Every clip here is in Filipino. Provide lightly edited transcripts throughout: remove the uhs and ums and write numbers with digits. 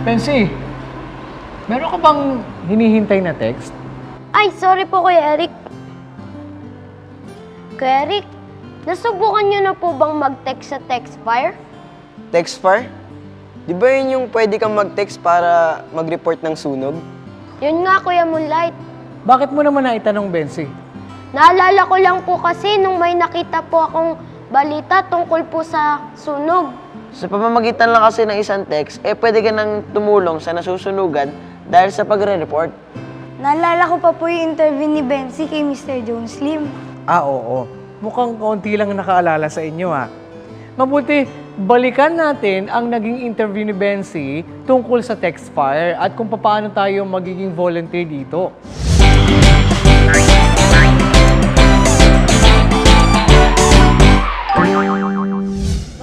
Pensi, meron ka bang hinihintay na text? Ay, sorry po Kuya Eric. Kuya Eric, nasubukan niyo na po bang mag-text sa Textfire? Textfire? Di ba yun yung pwede kang mag-text para mag-report ng sunog? Yun nga Kuya Moonlight. Bakit mo naman naitanong, Bensi? Naalala ko lang po kasi nung may nakita po akong balita tungkol po sa sunog. Sa pamamagitan lang kasi ng isang text, pwede ka nang tumulong sa nasusunugan dahil sa pagre-report. Naalala ko pa po yung interview ni Bensi kay Mr. Jones Lim. Oo. Mukhang kaunti lang nakaalala sa inyo, ha? Mabuti, balikan natin ang naging interview ni Bensi tungkol sa Textfire at kung paano tayo magiging volunteer dito.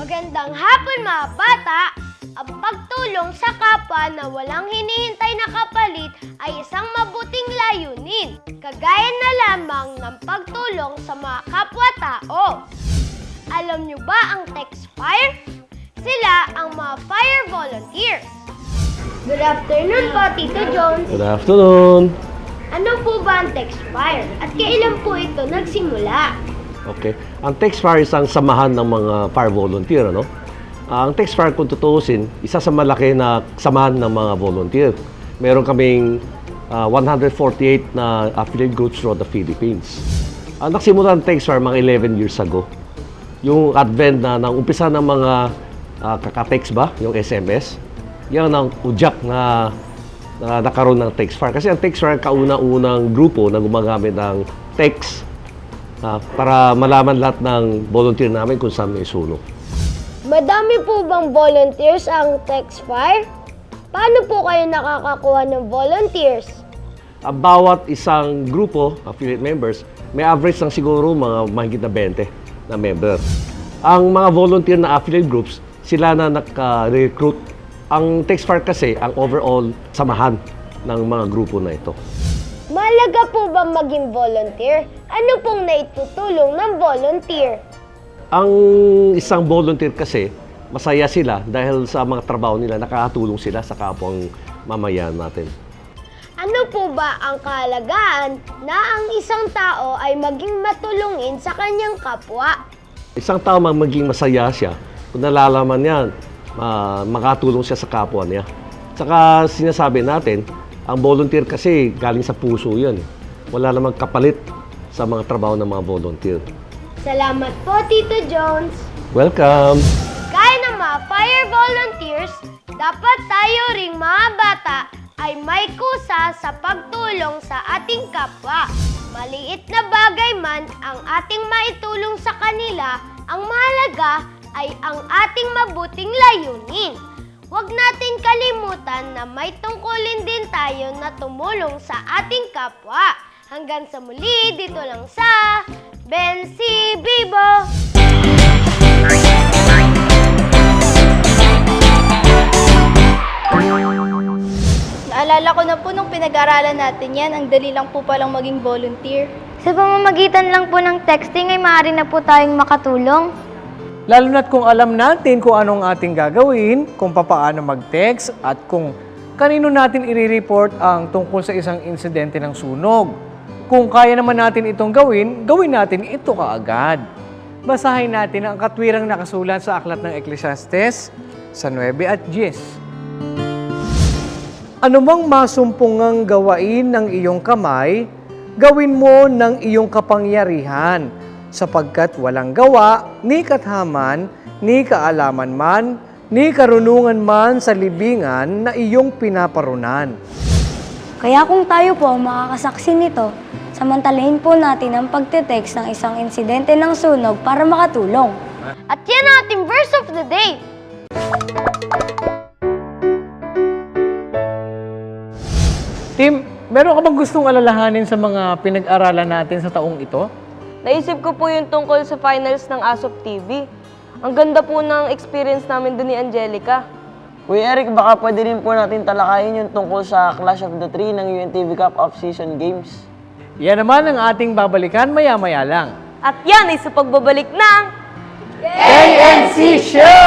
Magandang hapon mga bata! Ang pagtulong sa kapwa na walang hinihintay na kapalit ay isang mabuting layunin, kagaya na lamang ng pagtulong sa mga kapwa-tao. Alam niyo ba ang Textfire? Sila ang mga fire volunteers. Good afternoon po, Tito Jones. Good afternoon. Ano po ba ang Textfire at kailan po ito nagsimula? Okay. Ang Textfire is ang samahan ng mga fire volunteer, ano? Ang Textfire, kung tutuusin, isa sa malaki na samahan ng mga volunteer. Meron kaming 148 na affiliate groups throughout the Philippines. Nagsimula ang Textfire mga 11 years ago. Yung advent na ng umpisa ng mga kaka-text ba, yung SMS, yan ang udyak na nakaroon ng Textfire. Kasi ang Textfire kauna-unang grupo na gumagamit ng text para malaman lahat ng volunteer namin kung saan may sunog. Madami po bang volunteers ang Textfire? Paano po kayo nakakakuha ng volunteers? Bawat isang grupo, affiliate members, may average lang siguro mga mahigit na 20 na member. Ang mga volunteer na affiliate groups, sila na naka-recruit. Ang Textfire kasi, ang overall samahan ng mga grupo na ito. Mahalaga po ba maging volunteer? Ano pong naitutulong ng volunteer? Ang isang volunteer kasi, masaya sila dahil sa mga trabaho nila, nakakatulong sila sa kapwang mamayan natin. Ano po ba ang kahalagaan na ang isang tao ay maging matulungin sa kanyang kapwa? Isang tao maging masaya siya kung nalalaman niya, makatulong siya sa kapwa niya. Saka sinasabi natin, ang volunteer kasi galing sa puso yan. Wala namang kapalit sa mga trabaho ng mga volunteer. Salamat po, Tito Jones. Welcome! Gaya ng mga fire volunteers, dapat tayo ring mga bata ay may kusa sa pagtulong sa ating kapwa. Maliit na bagay man ang ating maitulong sa kanila, ang mahalaga ay ang ating mabuting layunin. Huwag natin kalimutan na may tungkulin din tayo na tumulong sa ating kapwa. Hanggang sa muli, dito lang sa Bensi Bibo! Naalala ko na po nung pinag-aralan natin yan, ang dali lang po palang maging volunteer. Sa pamamagitan lang po ng texting ay maaari na po tayong makatulong. Lalo na't kung alam natin kung anong ating gagawin, kung papaano mag-text, at kung kanino natin i-report ang tungkol sa isang insidente ng sunog. Kung kaya naman natin itong gawin, gawin natin ito kaagad. Basahin natin ang katwirang nakasulat sa Aklat ng Ecclesiastes sa 9 at 10. Anumang masumpungang gawain ng iyong kamay, gawin mo ng iyong kapangyarihan, sapagkat walang gawa, ni kathaman, ni kaalaman man, ni karunungan man sa libingan na iyong pinaparunan. Kaya kung tayo po ang makakasaksi nito, samantalahin po natin ang pagte-text ng isang insidente ng sunog para makatulong. At yan ang ating verse of the day. Tim, meron ka bang gustong alalahanin sa mga pinag-aralan natin sa taong ito? Naisip ko po yung tungkol sa finals ng ASOP TV. Ang ganda po ng experience namin doon ni Angelica. Kuya Eric, baka pwede rin po natin talakayin yung tungkol sa Clash of the Three ng UNTV Cup Off-Season Games. Yan naman ang ating babalikan maya-maya lang. At yan ay sa pagbabalik ng ANC Show!